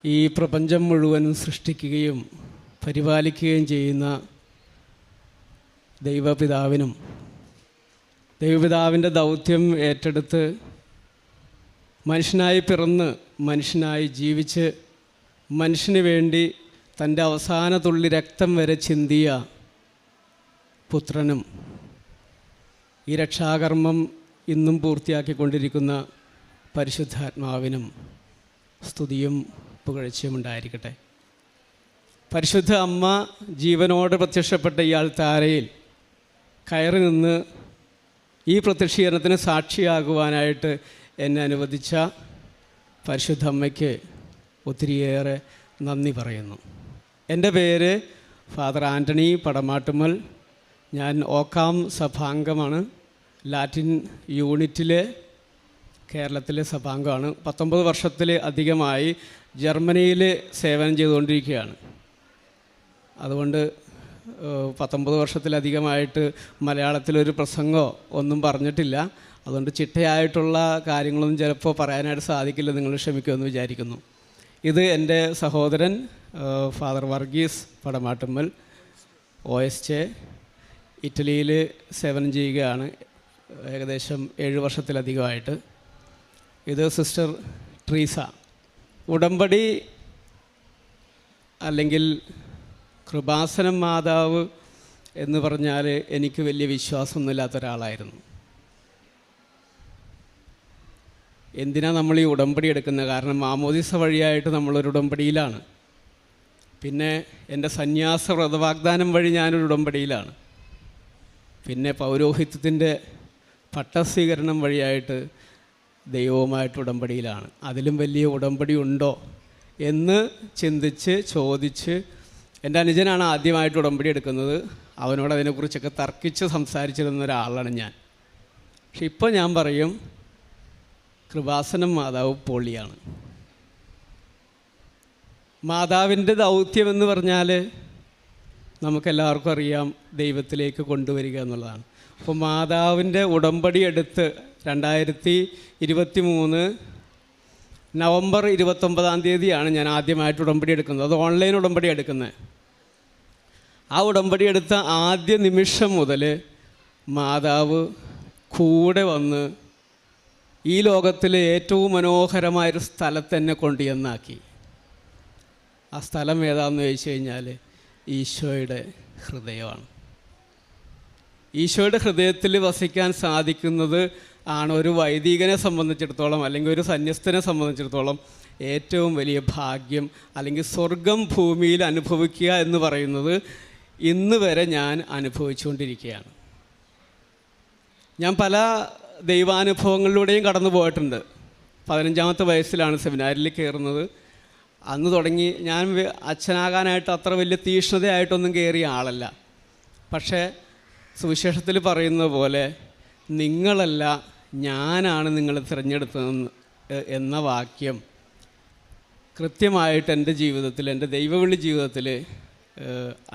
ഈ പ്രപഞ്ചം മുഴുവനും സൃഷ്ടിക്കുകയും പരിപാലിക്കുകയും ചെയ്യുന്ന ദൈവപിതാവിൻ്റെ ദൗത്യം ഏറ്റെടുത്ത് മനുഷ്യനായി പിറന്ന് മനുഷ്യനായി ജീവിച്ച് മനുഷ്യന് വേണ്ടി തൻ്റെ അവസാന തുള്ളി രക്തം വരെ ചിന്തിയ പുത്രനും ഈ രക്ഷാകർമ്മം ഇന്നും പൂർത്തിയാക്കിക്കൊണ്ടിരിക്കുന്ന പരിശുദ്ധാത്മാവിനും സ്തുതിയും പുകഴ്ചയും ഉണ്ടായിരിക്കട്ടെ. പരിശുദ്ധ അമ്മ ജീവനോട് പ്രത്യക്ഷപ്പെട്ട ഈ ആൾത്താരയിൽ കയറി നിന്ന് ഈ പ്രത്യക്ഷീകരണത്തിന് സാക്ഷിയാകുവാനായിട്ട് എന്നെ അനുവദിച്ച പരിശുദ്ധ അമ്മയ്ക്ക് ഒത്തിരിയേറെ നന്ദി പറയുന്നു. എൻ്റെ പേര് ഫാദർ ആൻ്റണി പടമാട്ടുമ്മൽ. ഞാൻ ഓക്കാം സഭാംഗമാണ്. ലാറ്റിൻ യൂണിറ്റിലെ കേരളത്തിലെ സഭാംഗമാണ്. 19 വർഷത്തിൽ അധികമായി ജർമ്മനിയിൽ സേവനം ചെയ്തുകൊണ്ടിരിക്കുകയാണ്. അതുകൊണ്ട് 19 വർഷത്തിലധികമായിട്ട് മലയാളത്തിലൊരു പ്രസംഗമോ ഒന്നും പറഞ്ഞിട്ടില്ല. അതുകൊണ്ട് ചിട്ടയായിട്ടുള്ള കാര്യങ്ങളൊന്നും ചിലപ്പോൾ പറയാനായിട്ട് സാധിക്കില്ല. നിങ്ങൾ ക്ഷമിക്കുമെന്ന് വിചാരിക്കുന്നു. ഇത് എൻ്റെ സഹോദരൻ ഫാദർ വർഗീസ് പടമാട്ടുമ്മൽ, OSJ, ഇറ്റലിയിൽ സേവനം ചെയ്യുകയാണ് ഏകദേശം 7 വർഷത്തിലധികമായിട്ട്. ഇത് സിസ്റ്റർ ട്രീസ. ഉടമ്പടി അല്ലെങ്കിൽ കൃപാസനം മാതാവ് എന്ന് പറഞ്ഞാൽ എനിക്ക് വലിയ വിശ്വാസമൊന്നുമില്ലാത്ത ഒരാളായിരുന്നു. എന്തിനാണ് നമ്മൾ ഈ ഉടമ്പടി എടുക്കുന്നത്? കാരണം മാമോദിസ വഴിയായിട്ട് നമ്മളൊരു ഉടമ്പടിയിലാണ്. പിന്നെ എൻ്റെ സന്യാസ വ്രതവാഗ്ദാനം വഴി ഞാനൊരു ഉടമ്പടിയിലാണ്. പിന്നെ പൗരോഹിത്യത്തിൻ്റെ പട്ടസ്വീകരണം വഴിയായിട്ട് ദൈവവുമായിട്ട് ഉടമ്പടിയിലാണ്. അതിലും വലിയ ഉടമ്പടി ഉണ്ടോ എന്ന് ചിന്തിച്ച് ചോദിച്ച് എൻ്റെ അനുജനാണ് ആദ്യമായിട്ട് ഉടമ്പടി എടുക്കുന്നത്. അവനോട് അതിനെക്കുറിച്ചൊക്കെ തർക്കിച്ച് സംസാരിച്ചിരുന്ന ഒരാളാണ് ഞാൻ. പക്ഷെ ഇപ്പോൾ ഞാൻ പറയും കൃപാസനം മാതാവ് പൊളിയാണ്. മാതാവിൻ്റെ ദൗത്യമെന്ന് പറഞ്ഞാൽ നമുക്കെല്ലാവർക്കും അറിയാം, ദൈവത്തിലേക്ക് കൊണ്ടുവരിക എന്നുള്ളതാണ്. അപ്പോൾ മാതാവിൻ്റെ ഉടമ്പടി എടുത്ത് 2023 നവംബർ 29 ഞാൻ ആദ്യമായിട്ട് ഉടമ്പടി എടുക്കുന്നത്. അത് ഓൺലൈൻ ഉടമ്പടി എടുക്കുന്നത്. ആ ഉടമ്പടി എടുത്ത ആദ്യ നിമിഷം മുതൽ മാതാവ് കൂടെ വന്ന് ഈ ലോകത്തിലെ ഏറ്റവും മനോഹരമായൊരു സ്ഥലത്ത് എന്നെ കൊണ്ടുചെന്നാക്കി. ആ സ്ഥലം ഏതാണെന്ന് ചോദിച്ചു കഴിഞ്ഞാൽ ഈശോയുടെ ഹൃദയമാണ്. ഈശോയുടെ ഹൃദയത്തിൽ വസിക്കാൻ സാധിക്കുന്നത് ആണ് ഒരു വൈദികനെ സംബന്ധിച്ചിടത്തോളം അല്ലെങ്കിൽ ഒരു സന്യസ്തനെ സംബന്ധിച്ചിടത്തോളം ഏറ്റവും വലിയ ഭാഗ്യം. അല്ലെങ്കിൽ സ്വർഗം ഭൂമിയിൽ അനുഭവിക്കുക എന്ന് പറയുന്നത് ഇന്ന് വരെ ഞാൻ അനുഭവിച്ചുകൊണ്ടിരിക്കുകയാണ്. ഞാൻ പല ദൈവാനുഭവങ്ങളിലൂടെയും കടന്നു പോയിട്ടുണ്ട്. 15ാമത്തെ വയസ്സിലാണ് സെമിനാരിൽ കയറുന്നത്. അന്ന് തുടങ്ങി ഞാൻ അച്ഛനാകാനായിട്ട് അത്ര വലിയ തീക്ഷ്ണതയായിട്ടൊന്നും കയറിയ ആളല്ല. പക്ഷേ സുവിശേഷത്തിൽ പറയുന്നത് പോലെ നിങ്ങളല്ല ഞാനാണ് നിങ്ങളെ തിരഞ്ഞെടുത്തതെന്ന് എന്ന വാക്യം കൃത്യമായിട്ട് എൻ്റെ ജീവിതത്തിൽ, എൻ്റെ ദൈവവിളി ജീവിതത്തിൽ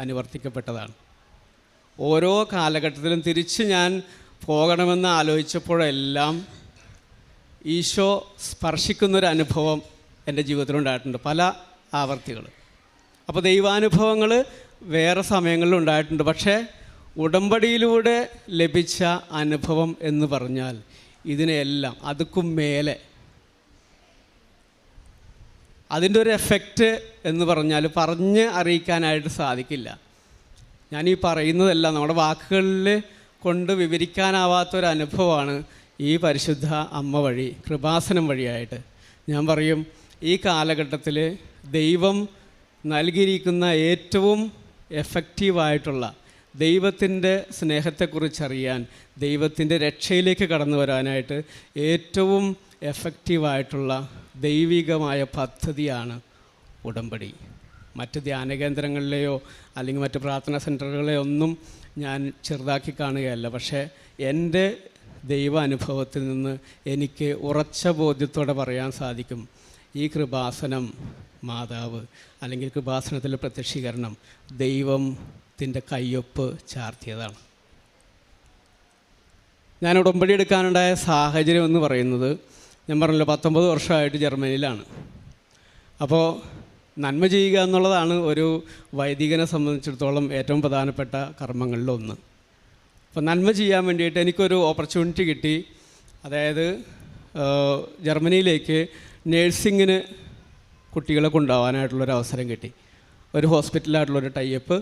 അനുവർത്തിക്കപ്പെട്ടതാണ്. ഓരോ കാലഘട്ടത്തിലും തിരിച്ച് ഞാൻ പോകണമെന്ന് ആലോചിച്ചപ്പോഴെല്ലാം ഈശോ സ്പർശിക്കുന്നൊരനുഭവം എൻ്റെ ജീവിതത്തിലുണ്ടായിട്ടുണ്ട്, പല ആവർത്തികൾ. അപ്പോൾ ദൈവാനുഭവങ്ങൾ വേറെ സമയങ്ങളിൽ ഉണ്ടായിട്ടുണ്ട്. പക്ഷേ ഉടമ്പടിയിലൂടെ ലഭിച്ച അനുഭവം എന്ന് പറഞ്ഞാൽ ഇതിനെല്ലാം അതുക്കും മേലെ അതിൻ്റെ ഒരു എഫക്റ്റ് എന്ന് പറഞ്ഞാൽ പറഞ്ഞ് അറിയിക്കാനായിട്ട് സാധിക്കില്ല. ഞാനീ പറയുന്നതെല്ലാം നമ്മുടെ വാക്കുകളിൽ കൊണ്ട് വിവരിക്കാനാവാത്തൊരനുഭവമാണ് ഈ പരിശുദ്ധ അമ്മ വഴി, കൃപാസനം വഴിയായിട്ട്. ഞാൻ പറയും, ഈ കാലഘട്ടത്തിൽ ദൈവം നൽകിയിരിക്കുന്ന ഏറ്റവും എഫക്റ്റീവായിട്ടുള്ള ദൈവത്തിൻ്റെ സ്നേഹത്തെക്കുറിച്ചറിയാൻ, ദൈവത്തിൻ്റെ രക്ഷയിലേക്ക് കടന്നു വരാനായിട്ട് ഏറ്റവും എഫക്റ്റീവായിട്ടുള്ള ദൈവികമായ പദ്ധതിയാണ് ഉടമ്പടി. മറ്റ് ധ്യാനകേന്ദ്രങ്ങളിലെയോ അല്ലെങ്കിൽ മറ്റ് പ്രാർത്ഥനാ സെൻറ്ററുകളെയോ ഒന്നും ഞാൻ ചെറുതാക്കി കാണുകയല്ല. പക്ഷേ എൻ്റെ ദൈവ അനുഭവത്തിൽ നിന്ന് എനിക്ക് ഉറച്ച ബോധ്യത്തോടെ പറയാൻ സാധിക്കും, ഈ കൃപാസനം മാതാവ് അല്ലെങ്കിൽ കൃപാസനത്തിലെ പ്രത്യക്ഷീകരണം ദൈവത്തിൻ്റെ കയ്യൊപ്പ് ചാർത്തിയതാണ്. ഞാൻ ഉടമ്പടി എടുക്കാനുണ്ടായ സാഹചര്യം എന്ന് പറയുന്നത്, ഞാൻ പറഞ്ഞല്ലോ 19 വർഷമായിട്ട് ജർമ്മനിയിലാണ്. അപ്പോൾ നന്മ ചെയ്യുക എന്നുള്ളതാണ് ഒരു വൈദികനെ സംബന്ധിച്ചിടത്തോളം ഏറ്റവും പ്രധാനപ്പെട്ട കർമ്മങ്ങളിലൊന്ന്. അപ്പോൾ നന്മ ചെയ്യാൻ വേണ്ടിയിട്ട് എനിക്കൊരു ഓപ്പർച്യൂണിറ്റി കിട്ടി. അതായത് ജർമ്മനിയിലേക്ക് നേഴ്സിങ്ങിന് കുട്ടികളെ കൊണ്ടുപോകാനായിട്ടുള്ളൊരു അവസരം കിട്ടി. ഒരു ഹോസ്പിറ്റലായിട്ടുള്ളൊരു ടൈപ്പ്.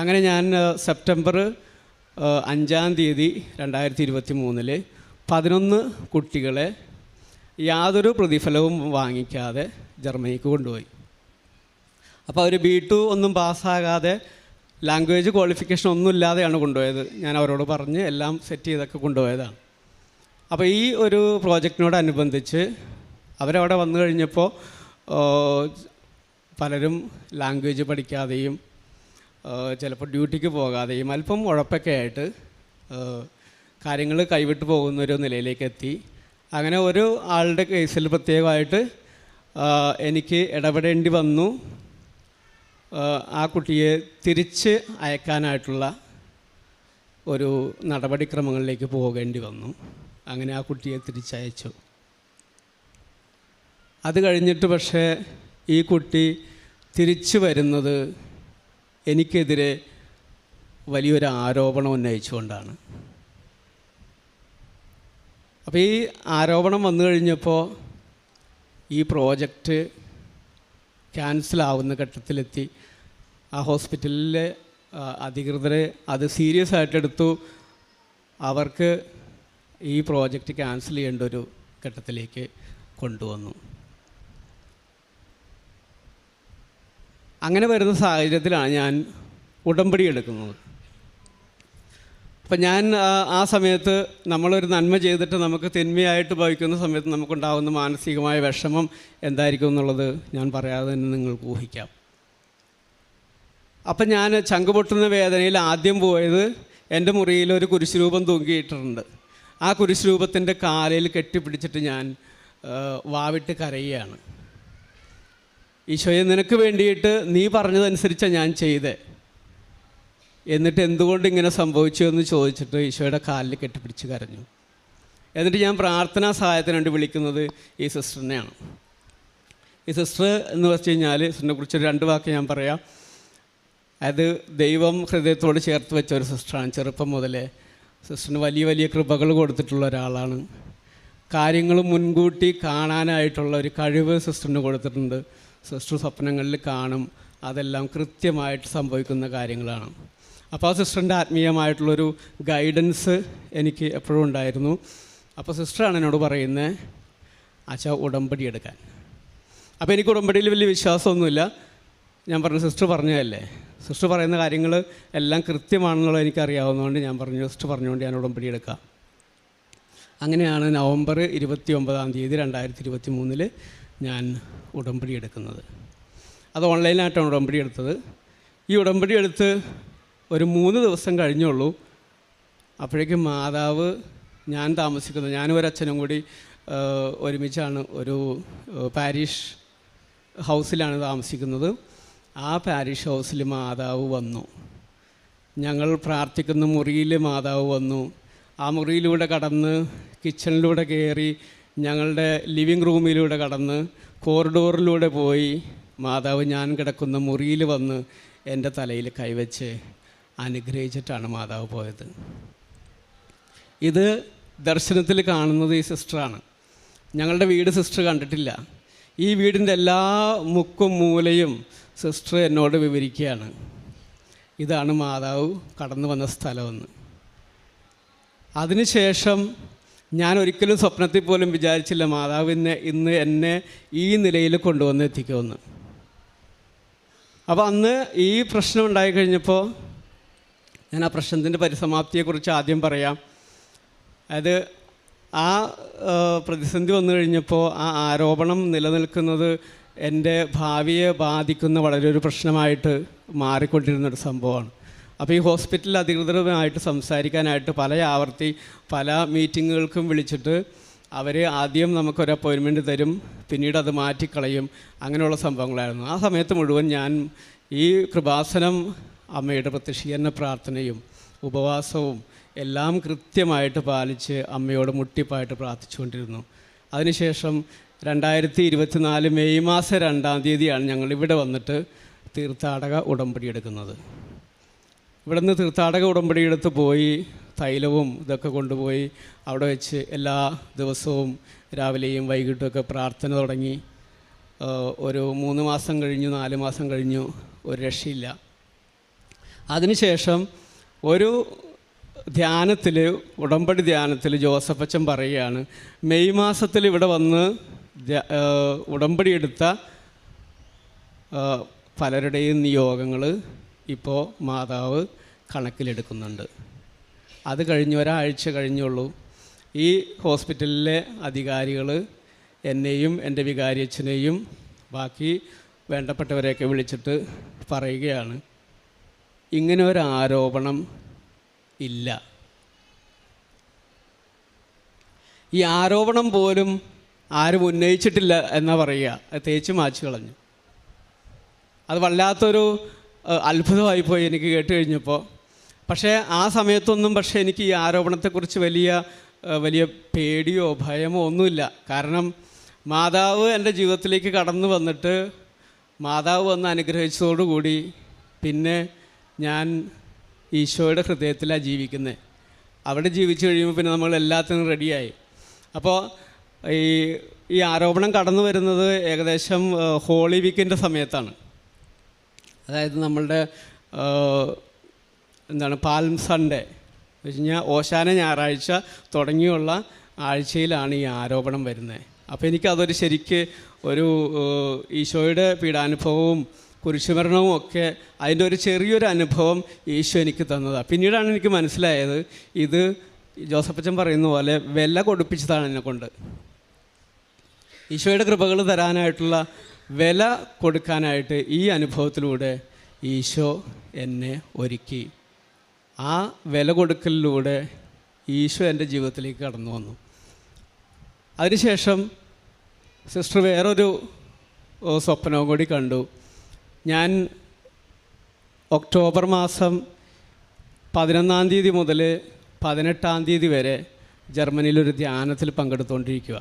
അങ്ങനെ ഞാൻ സെപ്റ്റംബർ 5 തീയതി 2023 11 കുട്ടികളെ യാതൊരു പ്രതിഫലവും വാങ്ങിക്കാതെ ജർമ്മനിക്ക് കൊണ്ടുപോയി. അപ്പോൾ അവർ B2 ഒന്നും പാസ്സാകാതെ ലാംഗ്വേജ് ക്വാളിഫിക്കേഷൻ ഒന്നും ഇല്ലാതെയാണ് കൊണ്ടുപോയത്. ഞാൻ അവരോട് പറഞ്ഞ് എല്ലാം സെറ്റ് ചെയ്തൊക്കെ കൊണ്ടുപോയതാണ്. അപ്പോൾ ഈ ഒരു പ്രോജക്റ്റിനോടനുബന്ധിച്ച് അവരവിടെ വന്നു കഴിഞ്ഞപ്പോൾ പലരും ലാംഗ്വേജ് പഠിക്കാതെയും ചിലപ്പോൾ ഡ്യൂട്ടിക്ക് പോകാതെയും അല്പം ഉഴപ്പൊക്കെ ആയിട്ട് കാര്യങ്ങൾ കൈവിട്ട് പോകുന്നൊരു നിലയിലേക്ക് എത്തി. അങ്ങനെ ഒരു ആളുടെ കേസിൽ പ്രത്യേകമായിട്ട് എനിക്ക് ഇടപെടേണ്ടി വന്നു. ആ കുട്ടിയെ തിരിച്ച് അയക്കാനായിട്ടുള്ള ഒരു നടപടിക്രമങ്ങളിലേക്ക് പോകേണ്ടി വന്നു. അങ്ങനെ ആ കുട്ടിയെ തിരിച്ചയച്ചു. അത് കഴിഞ്ഞിട്ട് പക്ഷേ ഈ കുട്ടി തിരിച്ചു വരുന്നത് എനിക്കെതിരെ വലിയൊരു ആരോപണം ഉന്നയിച്ചുകൊണ്ടാണ്. അപ്പോൾ ഈ ആരോപണം വന്നു കഴിഞ്ഞപ്പോൾ ഈ പ്രോജക്റ്റ് ക്യാൻസലാവുന്ന ഘട്ടത്തിലെത്തി. ആ ഹോസ്പിറ്റലിലെ അധികൃതരെ അത് സീരിയസ് ആയിട്ടെടുത്തു. അവർക്ക് ഈ പ്രോജക്റ്റ് ക്യാൻസൽ ചെയ്യേണ്ട ഒരു ഘട്ടത്തിലേക്ക് കൊണ്ടുവന്നു. അങ്ങനെ വരുന്ന സാഹചര്യത്തിലാണ് ഞാൻ ഉടമ്പടി എടുക്കുന്നത്. അപ്പം ഞാൻ ആ സമയത്ത് നമ്മളൊരു നന്മ ചെയ്തിട്ട് നമുക്ക് തിന്മയായിട്ട് ഭവിക്കുന്ന സമയത്ത് നമുക്കുണ്ടാകുന്ന മാനസികമായ വിഷമം എന്തായിരിക്കും എന്നുള്ളത് ഞാൻ പറയാതെ തന്നെ നിങ്ങൾക്ക് ഊഹിക്കാം. അപ്പം ഞാൻ ചങ്കുപൊട്ടുന്ന വേദനയിൽ ആദ്യം പോയത് എൻ്റെ മുറിയിൽ ഒരു കുരിശുരൂപം തൂങ്ങിയിട്ടുണ്ട്. ആ കുരിശുരൂപത്തിൻ്റെ കാലിൽ കെട്ടിപ്പിടിച്ചിട്ട് ഞാൻ വാവിട്ട് കരയുകയാണ്. ഈശോയെ, നിനക്ക് വേണ്ടിയിട്ട് നീ പറഞ്ഞതനുസരിച്ചാണ് ഞാൻ ചെയ്തേ, എന്നിട്ട് എന്തുകൊണ്ട് ഇങ്ങനെ സംഭവിച്ചു എന്ന് ചോദിച്ചിട്ട് ഈശോയുടെ കാലിൽ കെട്ടിപ്പിടിച്ച് കരഞ്ഞു. എന്നിട്ട് ഞാൻ പ്രാർത്ഥനാ സഹായത്തിന് വേണ്ടി വിളിക്കുന്നത് ഈ സിസ്റ്ററിനെയാണ്. ഈ സിസ്റ്റർ എന്ന് വെച്ച് കഴിഞ്ഞാൽ സിസ്റ്ററിനെ കുറിച്ച് 2 വാക്ക് ഞാൻ പറയാം. അത് ദൈവം ഹൃദയത്തോട് ചേർത്ത് വെച്ച ഒരു സിസ്റ്ററാണ്. ചെറുപ്പം മുതലേ സിസ്റ്ററിന് വലിയ വലിയ കൃപകൾ കൊടുത്തിട്ടുള്ള ഒരാളാണ്. കാര്യങ്ങൾ മുൻകൂട്ടി കാണാനായിട്ടുള്ള ഒരു കഴിവ് സിസ്റ്ററിന് കൊടുത്തിട്ടുണ്ട്. സിസ്റ്റർ സ്വപ്നങ്ങളിൽ കാണും, അതെല്ലാം കൃത്യമായിട്ട് സംഭവിക്കുന്ന കാര്യങ്ങളാണ്. അപ്പോൾ ആ സിസ്റ്ററിൻ്റെ ആത്മീയമായിട്ടുള്ളൊരു ഗൈഡൻസ് എനിക്ക് എപ്പോഴും ഉണ്ടായിരുന്നു. അപ്പോൾ സിസ്റ്ററാണ് എന്നോട് പറയുന്നത്, അച്ഛാ ഉടമ്പടി എടുക്കാൻ. അപ്പോൾ എനിക്ക് ഉടമ്പടിയിൽ വലിയ വിശ്വാസമൊന്നുമില്ല. ഞാൻ പറഞ്ഞു, സിസ്റ്റർ പറഞ്ഞതല്ലേ, സിസ്റ്റർ പറയുന്ന കാര്യങ്ങൾ എല്ലാം കൃത്യമാണെന്നുള്ളത് എനിക്കറിയാവുന്നതുകൊണ്ട് ഞാൻ പറഞ്ഞു, സിസ്റ്റർ പറഞ്ഞുകൊണ്ട് ഞാൻ ഉടമ്പടി എടുക്കാം. അങ്ങനെയാണ് നവംബർ 29 തീയതി 2023 ഞാൻ ഉടമ്പടി എടുക്കുന്നത്. അത് ഓൺലൈനായിട്ടാണ് ഉടമ്പടി എടുത്തത്. ഈ ഉടമ്പടി എടുത്ത് ഒരു 3 ദിവസം കഴിഞ്ഞുള്ളൂ. അപ്പോഴേക്കും മാതാവ്, ഞാൻ താമസിക്കുന്നത്, ഞാനും ഒരച്ഛനും കൂടി ഒരുമിച്ചാണ് ഒരു പാരിഷ് ഹൗസിലാണ് താമസിക്കുന്നത്. ആ പാരിഷ് ഹൗസിൽ മാതാവ് വന്നു. ഞങ്ങൾ പ്രാർത്ഥിക്കുന്ന മുറിയിൽ മാതാവ് വന്നു. ആ മുറിയിലൂടെ കടന്ന് കിച്ചണിലൂടെ കയറി ഞങ്ങളുടെ ലിവിങ് റൂമിലൂടെ കടന്ന് കോറിഡോറിലൂടെ പോയി മാതാവ് ഞാൻ കിടക്കുന്ന മുറിയിൽ വന്ന് എൻ്റെ തലയിൽ കൈവച്ച് അനുഗ്രഹിച്ചിട്ടാണ് മാതാവ് പോയത്. ഇത് ദർശനത്തിൽ കാണുന്നത് ഈ സിസ്റ്ററാണ്. ഞങ്ങളുടെ വീട് സിസ്റ്റർ കണ്ടിട്ടില്ല. ഈ വീടിൻ്റെ എല്ലാ മുക്കും മൂലയും സിസ്റ്റർ എന്നോട് വിവരിക്കുകയാണ്, ഇതാണ് മാതാവ് കടന്നു വന്ന സ്ഥലമെന്ന്. അതിനുശേഷം ഞാൻ ഒരിക്കലും സ്വപ്നത്തിൽ പോലും വിചാരിച്ചില്ല മാതാവിനെ ഇന്ന് എന്നെ ഈ നിലയിൽ കൊണ്ടുവന്ന് എത്തിക്കുമെന്ന്. അപ്പോൾ അന്ന് ഈ പ്രശ്നം ഉണ്ടായിക്കഴിഞ്ഞപ്പോൾ ഞാൻ ആ പ്രശ്നത്തിൻ്റെ പരിസമാപ്തിയെക്കുറിച്ച് ആദ്യം പറയാം. അത് ആ പ്രതിസന്ധി വന്നു കഴിഞ്ഞപ്പോൾ ആ ആരോപണം നിലനിൽക്കുന്നത് എൻ്റെ ഭാവിയെ ബാധിക്കുന്ന വളരെ ഒരു പ്രശ്നമായിട്ട് മാറിക്കൊണ്ടിരുന്നൊരു സംഭവമാണ്. അപ്പോൾ ഈ ഹോസ്പിറ്റൽ അധികൃതരുമായിട്ട് സംസാരിക്കാനായിട്ട് പല മീറ്റിങ്ങുകൾക്കും വിളിച്ചിട്ട് അവർ ആദ്യം നമുക്കൊരു അപ്പോയിൻമെൻറ്റ് തരും, പിന്നീട് അത് മാറ്റിക്കളയും, അങ്ങനെയുള്ള സംഭവങ്ങളായിരുന്നു. ആ സമയത്ത് മുഴുവൻ ഞാൻ ഈ കൃപാസനം അമ്മയുടെ പ്രത്യക്ഷീകരണ പ്രാർത്ഥനയും ഉപവാസവും എല്ലാം കൃത്യമായിട്ട് പാലിച്ച് അമ്മയോട് മുട്ടിപ്പായിട്ട് പ്രാർത്ഥിച്ചുകൊണ്ടിരുന്നു. അതിനുശേഷം 2024 മെയ് മാസം 2-ാം തീയതിയാണ് ഞങ്ങളിവിടെ വന്നിട്ട് തീർത്ഥാടക ഉടമ്പടി എടുക്കുന്നത്. ഇവിടെ നിന്ന് തീർത്ഥാടക ഉടമ്പടി എടുത്ത് പോയി തൈലവും ഇതൊക്കെ കൊണ്ടുപോയി അവിടെ വെച്ച് എല്ലാ ദിവസവും രാവിലെയും വൈകിട്ടുമൊക്കെ പ്രാർത്ഥന തുടങ്ങി. ഒരു 3 മാസം കഴിഞ്ഞു, 4 മാസം കഴിഞ്ഞു, ഒരു രക്ഷയില്ല. അതിനുശേഷം ഒരു ധ്യാനത്തിൽ, ഉടമ്പടി ധ്യാനത്തിൽ ജോസഫ് അച്ഛൻ പറയുകയാണ്, മെയ് മാസത്തിൽ ഇവിടെ വന്ന് ഉടമ്പടി എടുത്ത പലരുടെയും നിയോഗങ്ങൾ ഇപ്പോൾ മാതാവ് കണക്കിലെടുക്കുന്നുണ്ട്. അത് കഴിഞ്ഞ് ഒരാഴ്ച കഴിഞ്ഞുള്ളൂ. ഈ ഹോസ്പിറ്റലിലെ അധികാരികൾ എന്നെയും എൻ്റെ വികാരിയച്ഛനെയും ബാക്കി വേണ്ടപ്പെട്ടവരെയൊക്കെ വിളിച്ചിട്ട് പറയുകയാണ്, ഇങ്ങനെ ഒരു ആരോപണം ഇല്ല. ഈ ആരോപണം പോലും ആരും ഉന്നയിച്ചിട്ടില്ല എന്നാ പറയുക. അത് തേച്ച് മാച്ച് കളഞ്ഞു. അത് വല്ലാത്തൊരു അത്ഭുതമായിപ്പോയി എനിക്ക് കേട്ട് കഴിഞ്ഞപ്പോൾ. പക്ഷേ ആ സമയത്തൊന്നും എനിക്ക് ഈ ആരോപണത്തെക്കുറിച്ച് വലിയ പേടിയോ ഭയമോ ഒന്നുമില്ല. കാരണം മാതാവ് എൻ്റെ ജീവിതത്തിലേക്ക് കടന്നു വന്നിട്ട് മാതാവ് വന്ന് അനുഗ്രഹിച്ചതോടുകൂടി പിന്നെ ഞാൻ ഈശോയുടെ ഹൃദയത്തിലാണ് ജീവിക്കുന്നത്. അവിടെ ജീവിച്ചു കഴിയുമ്പോൾ പിന്നെ നമ്മൾ എല്ലാത്തിനും റെഡിയായി. അപ്പോൾ ഈ ആരോപണം കടന്നു വരുന്നത് ഏകദേശം ഹോളി വീക്കിൻ്റെ സമയത്താണ്. അതായത് നമ്മളുടെ പാൽം സൺഡേ എന്ന് വെച്ച് കഴിഞ്ഞാൽ ഓശാന ഞായറാഴ്ച തുടങ്ങിയുള്ള ആഴ്ചയിലാണ് ഈ ആരോപണം വരുന്നത്. അപ്പോൾ എനിക്കതൊരു ശരിക്ക് ഒരു ഈശോയുടെ പീഡാനുഭവവും കുരിശുമരണവും ഒക്കെ അതിൻ്റെ ഒരു ചെറിയൊരു അനുഭവം ഈശോ എനിക്ക് തന്നതാണ്. പിന്നീടാണ് എനിക്ക് മനസ്സിലായത്, ഇത് ജോസഫ് അച്ഛൻ പറയുന്ന പോലെ വില കൊടുപ്പിച്ചതാണ് എന്നെക്കൊണ്ട്. ഈശോയുടെ കൃപകൾ തരാനായിട്ടുള്ള വില കൊടുക്കാനായിട്ട് ഈ അനുഭവത്തിലൂടെ ഈശോ എന്നെ ഒരുക്കി. ആ വില കൊടുക്കലിലൂടെ ഈശോ എൻ്റെ ജീവിതത്തിലേക്ക് കടന്നു വന്നു. അതിനുശേഷം സിസ്റ്റർ വേറൊരു സ്വപ്നവും കൂടി കണ്ടു. ഞാൻ ഒക്ടോബർ മാസം 11-ാം തീയതി മുതൽ 18-ാം തീയതി വരെ ജർമ്മനിയിലൊരു ധ്യാനത്തിൽ പങ്കെടുത്തുകൊണ്ടിരിക്കുക.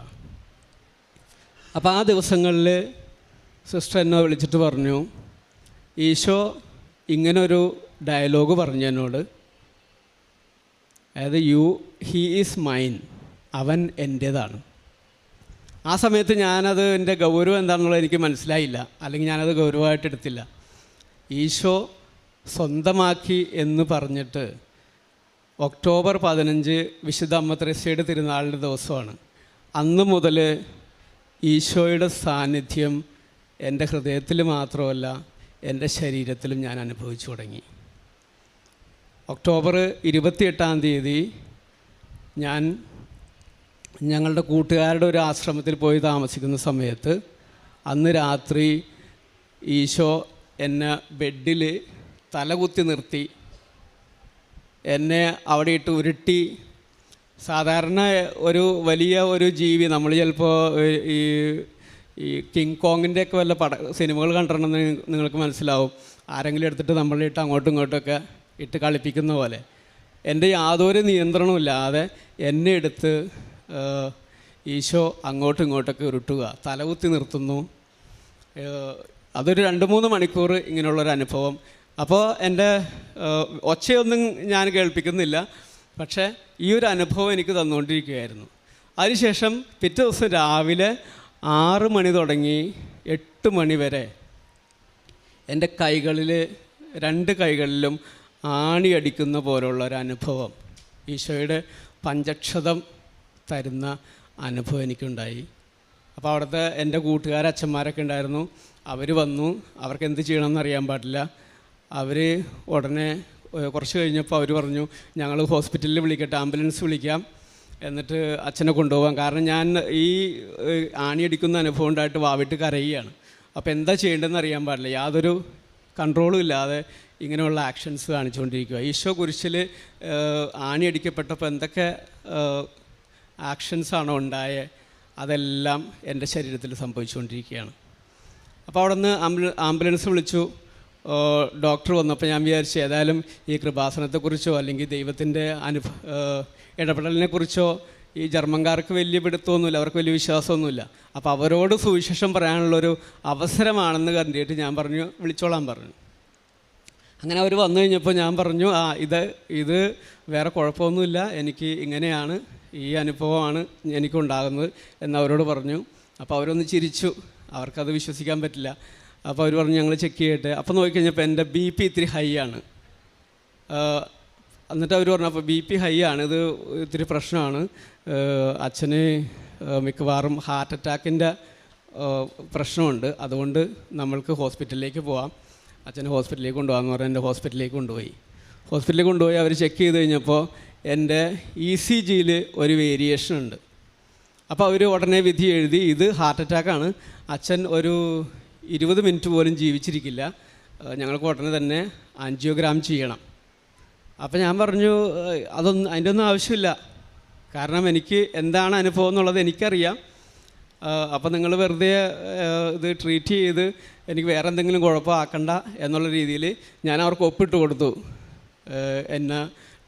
അപ്പോൾ ആ ദിവസങ്ങളിൽ സിസ്റ്റർ എന്നെ വിളിച്ചിട്ട് പറഞ്ഞു, ഈശോ ഇങ്ങനൊരു ഡയലോഗ് പറഞ്ഞു എന്നോട്, അതായത് ഹീ ഈസ് മൈൻ, അവൻ എൻ്റേതാണ്. ആ സമയത്ത് ഞാനത് എൻ്റെ ഗൗരവം എന്താണെന്നുള്ളത് എനിക്ക് മനസ്സിലായില്ല, അല്ലെങ്കിൽ ഞാനത് ഗൗരവമായിട്ട് എടുത്തില്ല. ഈശോ സ്വന്തമാക്കി എന്ന് പറഞ്ഞിട്ട് ഒക്ടോബർ 15 വിശുദ്ധ അമ്മ ത്രേസ്യയുടെ തിരുനാളിൻ്റെ ദിവസമാണ്. അന്ന് മുതൽ ഈശോയുടെ സാന്നിധ്യം എൻ്റെ ഹൃദയത്തിൽ മാത്രമല്ല എൻ്റെ ശരീരത്തിലും ഞാൻ അനുഭവിച്ചു തുടങ്ങി. ഒക്ടോബർ 28-ാം തീയതി ഞാൻ ഞങ്ങളുടെ കൂട്ടുകാരുടെ ഒരു ആശ്രമത്തിൽ പോയി താമസിക്കുന്ന സമയത്ത് അന്ന് രാത്രി ഈശോ എന്നെ ബെഡിൽ തലകുത്തി നിർത്തി എന്നെ അവിടെ ഇട്ട് ഉരുട്ടി. സാധാരണ ഒരു വലിയ ഒരു ജീവി, നമ്മൾ ചിലപ്പോൾ ഈ കിങ് കോങ്ങിൻ്റെയൊക്കെ വല്ല സിനിമകൾ കണ്ടിട്ടുണ്ടെന്ന് നിങ്ങൾക്ക് മനസ്സിലാവും. ആരെങ്കിലും എടുത്തിട്ട് നമ്മളിട്ട് അങ്ങോട്ടും ഇങ്ങോട്ടൊക്കെ ഇട്ട് കളിപ്പിക്കുന്ന പോലെ എൻ്റെ യാതൊരു നിയന്ത്രണമില്ലാതെ എന്നെ എടുത്ത് ഈശോ അങ്ങോട്ടും ഇങ്ങോട്ടൊക്കെ ഉരുട്ടുക, തലകുത്തി നിർത്തുന്നു. അതൊരു 2-3 മണിക്കൂർ ഇങ്ങനെയുള്ളൊരു അനുഭവം. അപ്പോൾ എൻ്റെ ഒച്ചയൊന്നും ഞാൻ കേൾപ്പിക്കുന്നില്ല, പക്ഷേ ഈ ഒരു അനുഭവം എനിക്ക് തന്നുകൊണ്ടിരിക്കുകയായിരുന്നു. അതിനുശേഷം പിറ്റേ ദിവസം രാവിലെ 6 മണി തുടങ്ങി 8 മണി വരെ എൻ്റെ കൈകളിൽ 2 കൈകളിലും ആണി അടിക്കുന്ന പോലുള്ള ഒരു അനുഭവം, ഈശോയുടെ പഞ്ചക്ഷതം തരുന്ന അനുഭവം എനിക്കുണ്ടായി. അപ്പോൾ അവിടുത്തെ എൻ്റെ അച്ഛന്മാരൊക്കെ ഉണ്ടായിരുന്നു. അവർ വന്നു. അവർക്ക് എന്ത് ചെയ്യണമെന്ന് അറിയാൻ പാടില്ല. അവർ ഉടനെ കുറച്ച് കഴിഞ്ഞപ്പോൾ അവർ പറഞ്ഞു, ഞങ്ങൾ ഹോസ്പിറ്റലിൽ വിളിക്കട്ടെ, ആംബുലൻസ് വിളിക്കാം, എന്നിട്ട് അച്ഛനെ കൊണ്ടുപോകാം. കാരണം ഞാൻ ഈ ആണിയടിക്കുന്ന അനുഭവം ഉണ്ടായിട്ട് വാവിട്ട് കരയുകയാണ്. അപ്പോൾ എന്താ ചെയ്യേണ്ടതെന്ന് അറിയാൻ പാടില്ല. യാതൊരു കൺട്രോളും ഇല്ലാതെ ഇങ്ങനെയുള്ള ആക്ഷൻസ് കാണിച്ചുകൊണ്ടിരിക്കുക. ഈശോ കുരിശിൽ ആണിയടിക്കപ്പെട്ടപ്പോൾ എന്തൊക്കെ ആക്ഷൻസാണോ ഉണ്ടായത് അതെല്ലാം എൻ്റെ ശരീരത്തിൽ സംഭവിച്ചുകൊണ്ടിരിക്കുകയാണ്. അപ്പോൾ അവിടെ നിന്ന് ആംബുലൻസ് വിളിച്ചു. ഡോക്ടർ വന്നപ്പോൾ ഞാൻ വിചാരിച്ചു ഏതായാലും ഈ കൃപാസനത്തെക്കുറിച്ചോ അല്ലെങ്കിൽ ദൈവത്തിൻ്റെ ഇടപെടലിനെക്കുറിച്ചോ ഈ ജർമ്മൻകാർക്ക് വലിയ പിടുത്തമൊന്നുമില്ല, അവർക്ക് വലിയ വിശ്വാസമൊന്നുമില്ല. അപ്പോൾ അവരോട് സുവിശേഷം പറയാനുള്ളൊരു അവസരമാണെന്ന് കണ്ടിട്ട് ഞാൻ പറഞ്ഞു വിളിച്ചോളാൻ പറഞ്ഞു. അങ്ങനെ അവർ വന്നു കഴിഞ്ഞപ്പോൾ ഞാൻ പറഞ്ഞു, ഇത് വേറെ കുഴപ്പമൊന്നുമില്ല, എനിക്ക് ഇങ്ങനെയാണ്, ഈ അനുഭവമാണ് എനിക്കുണ്ടാകുന്നത് എന്നവരോട് പറഞ്ഞു. അപ്പോൾ അവരൊന്ന് ചിരിച്ചു, അവർക്കത് വിശ്വസിക്കാൻ പറ്റില്ല. അപ്പോൾ അവർ പറഞ്ഞു ഞങ്ങൾ ചെക്ക് ചെയ്യട്ടെ. അപ്പോൾ നോക്കിക്കഴിഞ്ഞപ്പോൾ എൻ്റെ BP ഇത്തിരി ഹൈ ആണ്. എന്നിട്ട് അവർ പറഞ്ഞു അപ്പോൾ BP ഹൈ ആണ്, ഇത് ഇത്തിരി പ്രശ്നമാണ്, അച്ഛന് മിക്കവാറും ഹാർട്ട് അറ്റാക്കിൻ്റെ പ്രശ്നമുണ്ട്, അതുകൊണ്ട് നമ്മൾക്ക് ഹോസ്പിറ്റലിലേക്ക് പോവാം, അച്ഛനെ ഹോസ്പിറ്റലിലേക്ക് കൊണ്ടുപോകാമെന്ന് പറഞ്ഞാൽ എൻ്റെ ഹോസ്പിറ്റലിലേക്ക് കൊണ്ടുപോയി അവർ ചെക്ക് ചെയ്ത് കഴിഞ്ഞപ്പോൾ എൻ്റെ ECGയിൽ ഒരു വേരിയേഷൻ ഉണ്ട്. അപ്പോൾ അവർ ഉടനെ വിധി എഴുതി, ഇത് ഹാർട്ട് അറ്റാക്കാണ്, അച്ഛൻ ഒരു 20 മിനിറ്റ് പോലും ജീവിച്ചിരിക്കില്ല, ഞങ്ങൾക്ക് ഉടനെ തന്നെ ആൻജിയോഗ്രാം ചെയ്യണം. അപ്പോൾ ഞാൻ പറഞ്ഞു അതിൻ്റെ ഒന്നും ആവശ്യമില്ല, കാരണം എനിക്ക് എന്താണ് അനുഭവം എന്നുള്ളത് എനിക്കറിയാം. അപ്പോൾ നിങ്ങൾ വെറുതെ ഇത് ട്രീറ്റ് ചെയ്ത് എനിക്ക് വേറെ എന്തെങ്കിലും കുഴപ്പമാക്കണ്ട എന്നുള്ള രീതിയിൽ ഞാൻ അവർക്ക് ഒപ്പിട്ട് കൊടുത്തു. എന്നെ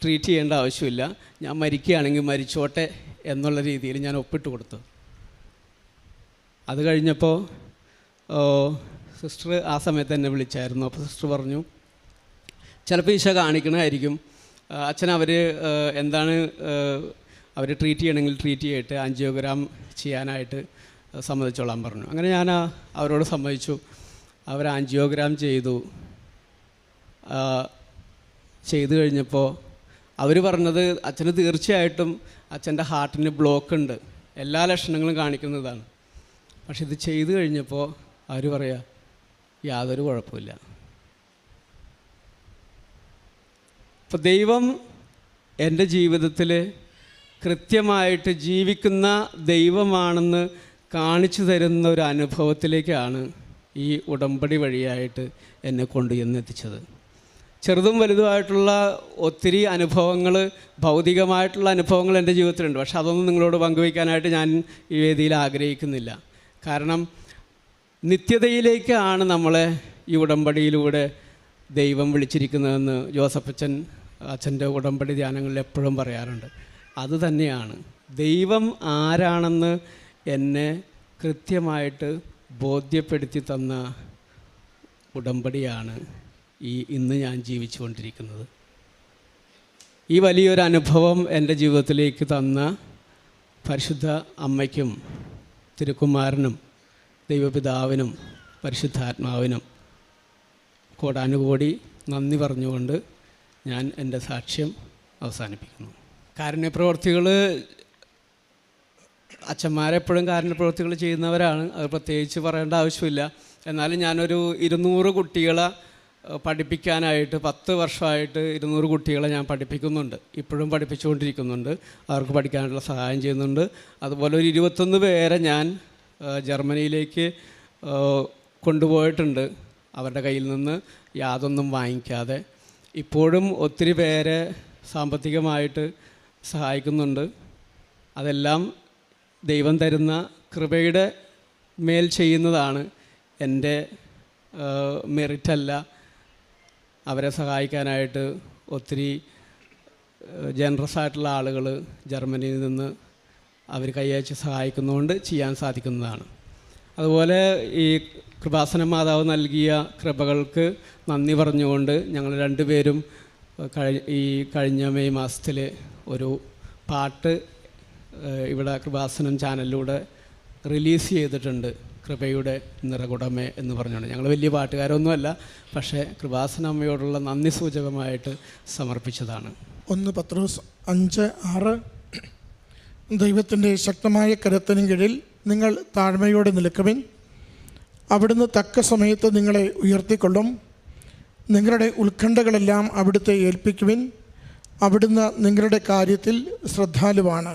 ട്രീറ്റ് ചെയ്യേണ്ട ആവശ്യമില്ല, ഞാൻ മരിക്കുകയാണെങ്കിൽ മരിച്ചോട്ടെ എന്നുള്ള രീതിയിൽ ഞാൻ ഒപ്പിട്ട് കൊടുത്തു. അത് കഴിഞ്ഞപ്പോൾ സിസ്റ്റർ ആ സമയത്ത് എന്നെ വിളിച്ചായിരുന്നു. അപ്പോൾ സിസ്റ്റർ പറഞ്ഞു ചിലപ്പോൾ ഈശോ കാണിക്കണമായിരിക്കും, അച്ഛൻ എന്താണ് അവർ ട്രീറ്റ് ചെയ്യണമെങ്കിൽ ട്രീറ്റ് ചെയ്തിട്ട് ആൻജിയോഗ്രാം ചെയ്യാനായിട്ട് സമ്മതിച്ചോളാൻ പറഞ്ഞു. അങ്ങനെ ഞാൻ അവരോട് സമ്മതിച്ചു. അവർ ആൻജിയോഗ്രാം ചെയ്തു കഴിഞ്ഞപ്പോൾ അവർ പറഞ്ഞത് അച്ഛന് തീർച്ചയായിട്ടും അച്ഛൻ്റെ ഹാർട്ടിന് ബ്ലോക്ക് ഉണ്ട്, എല്ലാ ലക്ഷണങ്ങളും കാണിക്കുന്നതാണ്. പക്ഷെ ഇത് ചെയ്തു കഴിഞ്ഞപ്പോൾ അവർ പറയാ യാതൊരു കുഴപ്പമില്ല. അപ്പോൾ ദൈവം എൻ്റെ ജീവിതത്തിൽ കൃത്യമായിട്ട് ജീവിക്കുന്ന ദൈവമാണെന്ന് കാണിച്ചു തരുന്ന ഒരു അനുഭവത്തിലേക്കാണ് ഈ ഉടമ്പടി വഴിയായിട്ട് എന്നെ കൊണ്ടുചെന്നെത്തിച്ചത്. ചെറുതും വലുതുമായിട്ടുള്ള ഒത്തിരി അനുഭവങ്ങൾ, ഭൗതികമായിട്ടുള്ള അനുഭവങ്ങൾ എൻ്റെ ജീവിതത്തിലുണ്ട്. പക്ഷെ അതൊന്നും നിങ്ങളോട് പങ്കുവയ്ക്കാനായിട്ട് ഞാൻ ഈ വേദിയിൽ ആഗ്രഹിക്കുന്നില്ല. കാരണം നിത്യതയിലേക്കാണ് നമ്മളെ ഈ ഉടമ്പടിയിലൂടെ ദൈവം വിളിച്ചിരിക്കുന്നതെന്ന് ജോസഫ് അച്ഛൻ്റെ ഉടമ്പടി ധ്യാനങ്ങളിൽ എപ്പോഴും പറയാറുണ്ട്. അതുതന്നെയാണ് ദൈവം ആരാണെന്ന് എന്നെ കൃത്യമായിട്ട് ബോധ്യപ്പെടുത്തി തന്ന ഉടമ്പടിയാണ് ഇന്ന് ഞാൻ ജീവിച്ചുകൊണ്ടിരിക്കുന്നത്. ഈ വലിയൊരു അനുഭവം എൻ്റെ ജീവിതത്തിലേക്ക് തന്ന പരിശുദ്ധ അമ്മയ്ക്കും തിരുക്കുമാരനും ദൈവപിതാവിനും പരിശുദ്ധാത്മാവിനും കോടാനുകോടി നന്ദി പറഞ്ഞുകൊണ്ട് ഞാൻ എൻ്റെ സാക്ഷ്യം അവസാനിപ്പിക്കുന്നു. കാരുണ്യപ്രവർത്തികൾ, അച്ഛന്മാരെപ്പോഴും കാരുണ്യപ്രവർത്തികൾ ചെയ്യുന്നവരാണ്, അത് പ്രത്യേകിച്ച് പറയേണ്ട ആവശ്യമില്ല. എന്നാലും ഞാനൊരു 200 കുട്ടികളെ പഠിപ്പിക്കാനായിട്ട് 10 വർഷമായിട്ട് 200 കുട്ടികളെ ഞാൻ പഠിപ്പിക്കുന്നുണ്ട്, ഇപ്പോഴും പഠിപ്പിച്ചുകൊണ്ടിരിക്കുന്നുണ്ട്, അവർക്ക് പഠിക്കാനുള്ള സഹായം ചെയ്യുന്നുണ്ട്. അതുപോലെ ഒരു 21 പേരെ ഞാൻ ജർമ്മനിയിലേക്ക് കൊണ്ടുപോയിട്ടുണ്ട്, അവരുടെ കയ്യിൽ നിന്ന് യാതൊന്നും വാങ്ങിക്കാതെ. ഇപ്പോഴും ഒത്തിരി പേരെ സാമ്പത്തികമായിട്ട് സഹായിക്കുന്നുണ്ട്. അതെല്ലാം ദൈവം തരുന്ന കൃപയുടെ മേൽ ചെയ്യുന്നതാണ്, എൻ്റെ മെറിറ്റല്ല. അവരെ സഹായിക്കാനായിട്ട് ഒത്തിരി ജനറസ് ആയിട്ടുള്ള ആളുകൾ ജർമ്മനിയിൽ നിന്ന് അവർ കൈയച്ച് സഹായിക്കുന്നതുകൊണ്ട് ചെയ്യാൻ സാധിക്കുന്നതാണ്. അതുപോലെ ഈ കൃപാസന മാതാവ് നൽകിയ കൃപകൾക്ക് നന്ദി പറഞ്ഞുകൊണ്ട് ഞങ്ങൾ രണ്ടുപേരും ഈ കഴിഞ്ഞ മെയ് മാസത്തിൽ ഒരു പാട്ട് ഇവിടെ കൃപാസനം ചാനലിലൂടെ റിലീസ് ചെയ്തിട്ടുണ്ട്, കൃപയുടെ നിറകുടമേ എന്ന് പറഞ്ഞുകൊണ്ട്. ഞങ്ങൾ വലിയ പാട്ടുകാരൊന്നുമല്ല, പക്ഷേ കൃപാസന അമ്മയോടുള്ള നന്ദി സൂചകമായിട്ട് സമർപ്പിച്ചതാണ്. 1 പത്രോസ് 5:6 ദൈവത്തിൻ്റെ ശക്തമായ കരത്തിനും കീഴിൽ നിങ്ങൾ താഴ്മയോടെ നിൽക്കുവിൻ, അവിടുന്ന് തക്ക സമയത്ത് നിങ്ങളെ ഉയർത്തിക്കൊള്ളും. നിങ്ങളുടെ ഉത്കണ്ഠകളെല്ലാം അവിടുത്തെ ഏൽപ്പിക്കുവിൻ, അവിടുന്ന് നിങ്ങളുടെ കാര്യത്തിൽ ശ്രദ്ധാലുവാണ്.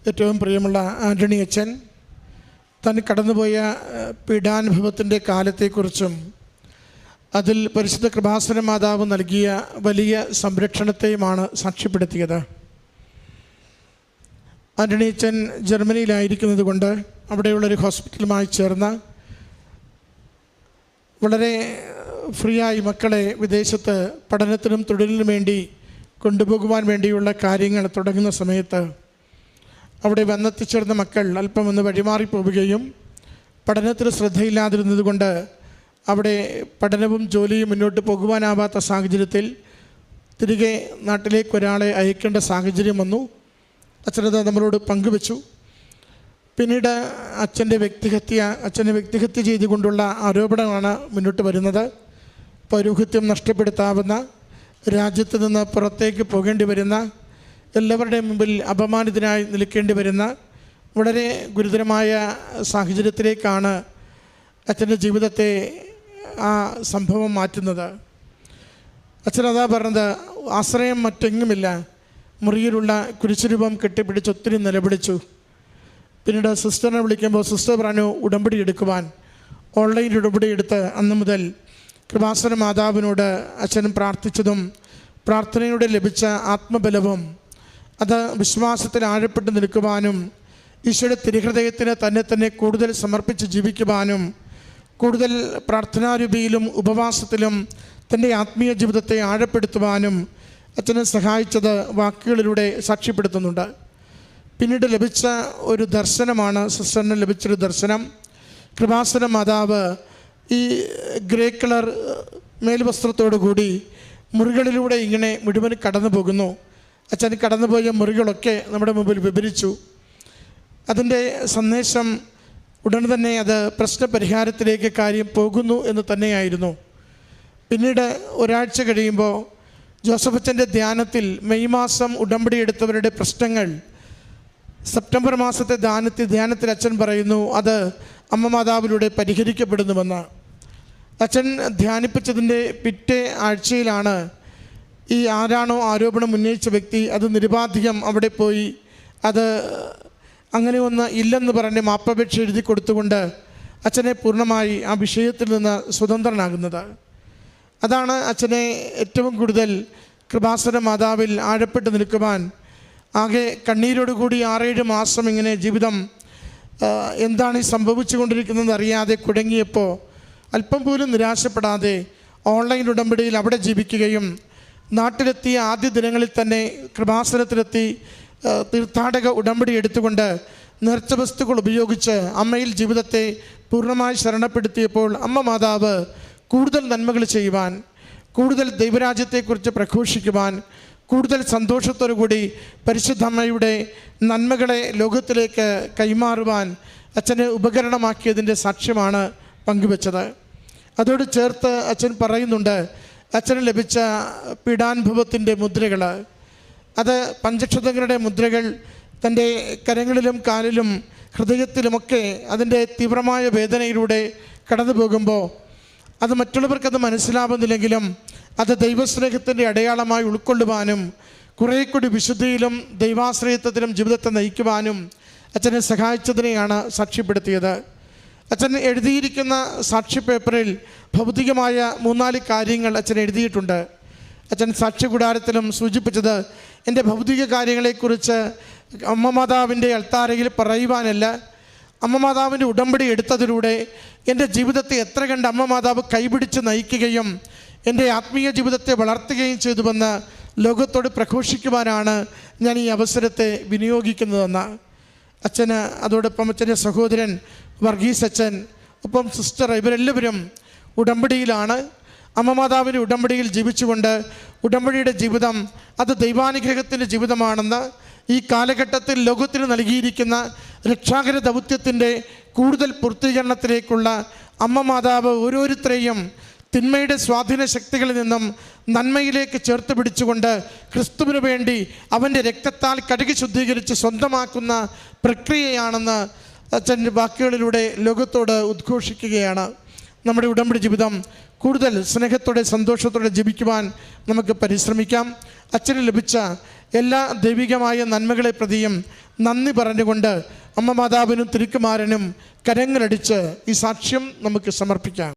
ഏറ്റവും പ്രിയമുള്ള ആൻ്റണി അച്ഛൻ താൻ കടന്നുപോയ പീഡാനുഭവത്തിൻ്റെ കാലത്തെക്കുറിച്ചും അതിൽ പരിശുദ്ധ കൃപാസന മാതാവ് നൽകിയ വലിയ സംരക്ഷണത്തെയുമാണ് സാക്ഷ്യപ്പെടുത്തിയത്. ആൻ്റണി അച്ഛൻ ജർമ്മനിയിലായിരിക്കുന്നത് കൊണ്ട് അവിടെയുള്ളൊരു ഹോസ്പിറ്റലുമായി ചേർന്ന് വളരെ ഫ്രീ ആയി മക്കളെ വിദേശത്ത് പഠനത്തിനും തൊഴിലിനും വേണ്ടി കൊണ്ടുപോകുവാൻ വേണ്ടിയുള്ള കാര്യങ്ങൾ തുടങ്ങുന്ന സമയത്ത് അവിടെ വന്നെത്തിച്ചേർന്ന മക്കൾ അല്പം ഒന്ന് വഴിമാറിപ്പോവുകയും പഠനത്തിൽ ശ്രദ്ധയില്ലാതിരുന്നത് കൊണ്ട് അവിടെ പഠനവും ജോലിയും മുന്നോട്ട് പോകുവാനാവാത്ത സാഹചര്യത്തിൽ തിരികെ നാട്ടിലേക്ക് ഒരാളെ അയക്കേണ്ട സാഹചര്യം വന്നു. അച്ഛനത് നമ്മളോട് പങ്കുവച്ചു. പിന്നീട് അച്ഛനെ വ്യക്തിഹത്യ ചെയ്തുകൊണ്ടുള്ള ആരോപണമാണ് മുന്നോട്ട് വരുന്നത്. പൗരോഹിത്യം നഷ്ടപ്പെടുത്താവുന്ന, രാജ്യത്ത് നിന്ന് പുറത്തേക്ക് പോകേണ്ടി വരുന്ന, എല്ലാവരുടെയും മുമ്പിൽ അപമാനിതനായി നിൽക്കേണ്ടി വരുന്ന വളരെ ഗുരുതരമായ സാഹചര്യത്തിലേക്കാണ് അച്ഛൻ്റെ ജീവിതത്തെ ആ സംഭവം മാറ്റുന്നത്. അച്ഛനതാ പറഞ്ഞത്, ആശ്രയം മറ്റെങ്ങുമില്ല, മുറിയിലുള്ള കുരിശുരൂപം കെട്ടിപ്പിടിച്ച് ഒത്തിരി നിലപിടിച്ചു. പിന്നീട് സിസ്റ്ററിനെ വിളിക്കുമ്പോൾ സിസ്റ്റർ പറഞ്ഞു ഉടമ്പടി എടുക്കുവാൻ. ഓൺലൈൻ ഉടമ്പടി എടുത്ത് അന്ന് മുതൽ കൃപാസന മാതാവിനോട് അച്ഛൻ പ്രാർത്ഥിച്ചതും പ്രാർത്ഥനയോടെ ലഭിച്ച ആത്മബലവും അത് വിശ്വാസത്തിൽ ആഴപ്പെട്ട് നിൽക്കുവാനും ഈശോയുടെ തിരുഹൃദയത്തിന് തന്നെ കൂടുതൽ സമർപ്പിച്ച് ജീവിക്കുവാനും കൂടുതൽ പ്രാർത്ഥനാരൂപിയിലും ഉപവാസത്തിലും തൻ്റെ ആത്മീയ ജീവിതത്തെ ആഴപ്പെടുത്തുവാനും അച്ഛനെ സഹായിച്ചത് വാക്കുകളിലൂടെ സാക്ഷ്യപ്പെടുത്തുന്നുണ്ട്. പിന്നീട് ലഭിച്ച ഒരു ദർശനമാണ്, സിസ്റ്ററിന് ലഭിച്ചൊരു ദർശനം. കൃപാസന മാതാവ് ഈ ഗ്രേ കളർ മേൽവസ്ത്രത്തോടു കൂടി മുറികളിലൂടെ ഇങ്ങനെ മുഴുവൻ കടന്നു പോകുന്നു. അച്ഛൻ കടന്നുപോയ മുറികളൊക്കെ നമ്മുടെ മുമ്പിൽ വിവരിച്ചു. അതിൻ്റെ സന്ദേശം ഉടനെ തന്നെ അത് പ്രശ്നപരിഹാരത്തിലേക്ക് കാര്യം പോകുന്നു എന്ന് തന്നെയായിരുന്നു. പിന്നീട് ഒരാഴ്ച കഴിയുമ്പോൾ ജോസഫ് അച്ഛൻ്റെ ധ്യാനത്തിൽ മെയ് മാസം ഉടമ്പടി എടുത്തവരുടെ പ്രശ്നങ്ങൾ സെപ്റ്റംബർ മാസത്തെ ധ്യാനത്തിൽ അച്ഛൻ പറയുന്നു അത് അമ്മ മാതാവിലൂടെ പരിഹരിക്കപ്പെടുന്നുവെന്ന്. അച്ഛൻ ധ്യാനിപ്പിച്ചതിൻ്റെ പിറ്റേ ആഴ്ചയിലാണ് ഈ ആരാണോ ആരോപണം ഉന്നയിച്ച വ്യക്തി അത് നിരുപാധികം അവിടെ പോയി അത് അങ്ങനെ ഒന്ന് ഇല്ലെന്ന് പറഞ്ഞ് മാപ്പപേക്ഷ എഴുതി കൊടുത്തുകൊണ്ട് അച്ഛനെ പൂർണ്ണമായി ആ വിഷയത്തിൽ നിന്ന് സ്വതന്ത്രനാകുന്നത്. അതാണ് അച്ഛനെ ഏറ്റവും കൂടുതൽ കൃപാസന മാതാവിൽ ആഴപ്പെട്ട് നിൽക്കുവാൻ, ആകെ കണ്ണീരോടുകൂടി 6-7 മാസം ഇങ്ങനെ ജീവിതം എന്താണ് ഈ സംഭവിച്ചു കൊണ്ടിരിക്കുന്നത് അറിയാതെ കുഴങ്ങിയപ്പോൾ അല്പം പോലും നിരാശപ്പെടാതെ ഓൺലൈൻ ഉടമ്പടിയിൽ അവിടെ ജീവിക്കുകയും നാട്ടിലെത്തിയ ആദ്യ ദിനങ്ങളിൽ തന്നെ കൃപാസനത്തിലെത്തി തീർത്ഥാടക ഉടമ്പടി എടുത്തുകൊണ്ട് നേർച്ച വസ്തുക്കൾ ഉപയോഗിച്ച് അമ്മയിൽ ജീവിതത്തെ പൂർണ്ണമായി ശരണപ്പെടുത്തിയപ്പോൾ അമ്മ മാതാവ് കൂടുതൽ നന്മകൾ ചെയ്യുവാൻ, കൂടുതൽ ദൈവരാജ്യത്തെക്കുറിച്ച് പ്രഘോഷിക്കുവാൻ, കൂടുതൽ സന്തോഷത്തോടു കൂടി പരിശുദ്ധ അമ്മയുടെ നന്മകളെ ലോകത്തിലേക്ക് കൈമാറുവാൻ അച്ഛനെ ഉപകരണമാക്കിയതിൻ്റെ സാക്ഷ്യമാണ് പങ്കുവച്ചത്. അതോട് ചേർത്ത് അച്ഛൻ പറയുന്നുണ്ട്, അച്ഛന് ലഭിച്ച പീഡാനുഭവത്തിൻ്റെ മുദ്രകൾ, അത് പഞ്ചക്ഷതങ്ങളുടെ മുദ്രകൾ തൻ്റെ കരങ്ങളിലും കാലിലും ഹൃദയത്തിലുമൊക്കെ അതിൻ്റെ തീവ്രമായ വേദനയിലൂടെ കടന്നു പോകുമ്പോൾ അത് മറ്റുള്ളവർക്കത് മനസ്സിലാവുന്നില്ലെങ്കിലും അത് ദൈവസ്നേഹത്തിൻ്റെ അടയാളമായി ഉൾക്കൊള്ളുവാനും കുറേ കൂടി വിശുദ്ധിയിലും ദൈവാശ്രയത്വത്തിലും ജീവിതത്തെ നയിക്കുവാനും അച്ഛനെ സഹായിച്ചതിനെയാണ് സാക്ഷ്യപ്പെടുത്തിയത്. അച്ഛൻ എഴുതിയിരിക്കുന്ന സാക്ഷി പേപ്പറിൽ ഭൗതികമായ 3-4 കാര്യങ്ങൾ അച്ഛൻ എഴുതിയിട്ടുണ്ട്. അച്ഛൻ സാക്ഷി കൂടാരത്തിലും സൂചിപ്പിച്ചത് എൻ്റെ ഭൗതിക കാര്യങ്ങളെക്കുറിച്ച് അമ്മ മാതാവിൻ്റെ അൾത്താരയിൽ പറയുവാനല്ല, അമ്മ മാതാവിൻ്റെ ഉടമ്പടി എടുത്തതിലൂടെ എൻ്റെ ജീവിതത്തെ എത്ര കണ്ട് അമ്മ മാതാവ് കൈപിടിച്ച് നയിക്കുകയും എൻ്റെ ആത്മീയ ജീവിതത്തെ വളർത്തുകയും ചെയ്തുവെന്ന് ലോകത്തോട് പ്രഘോഷിക്കുവാനാണ് ഞാൻ ഈ അവസരത്തെ വിനിയോഗിക്കുന്നതെന്ന് അച്ഛന്, അതോടൊപ്പം അച്ഛൻ്റെ സഹോദരൻ വർഗീസ് അച്ഛൻ, ഒപ്പം സിസ്റ്റർ, ഇവരെല്ലാവരും ഉടമ്പടിയിലാണ്. അമ്മ മാതാവിൻ്റെ ഉടമ്പടിയിൽ ജീവിച്ചുകൊണ്ട് ഉടമ്പടിയുടെ ജീവിതം അത് ദൈവാനുഗ്രഹത്തിൻ്റെ ജീവിതമാണെന്ന്, ഈ കാലഘട്ടത്തിൽ ലോകത്തിന് നൽകിയിരിക്കുന്ന രക്ഷാകര ദൗത്യത്തിൻ്റെ കൂടുതൽ പൂർത്തീകരണത്തിലേക്കുള്ള അമ്മ മാതാവ് ഓരോരുത്തരെയും തിന്മയുടെ സ്വാധീന ശക്തികളിൽ നിന്നും നന്മയിലേക്ക് ചേർത്ത് പിടിച്ചുകൊണ്ട് ക്രിസ്തുവിന് വേണ്ടി അവൻ്റെ രക്തത്താൽ കഴുകി ശുദ്ധീകരിച്ച് സ്വന്തമാക്കുന്ന പ്രക്രിയയാണെന്ന് അച്ഛൻ്റെ വാക്കുകളിലൂടെ ലോകത്തോട് ഉദ്ഘോഷിക്കുകയാണ്. നമ്മുടെ ഉടമ്പടി ജീവിതം കൂടുതൽ സ്നേഹത്തോടെ സന്തോഷത്തോടെ ജീവിക്കുവാൻ നമുക്ക് പരിശ്രമിക്കാം. അച്ഛന് ലഭിച്ച എല്ലാ ദൈവികമായ നന്മകളെ പ്രതിയും നന്ദി പറഞ്ഞുകൊണ്ട് അമ്മ മാതാവിനും തിരുക്കുമാരനും കരങ്ങളടിച്ച് ഈ സാക്ഷ്യം നമുക്ക് സമർപ്പിക്കാം.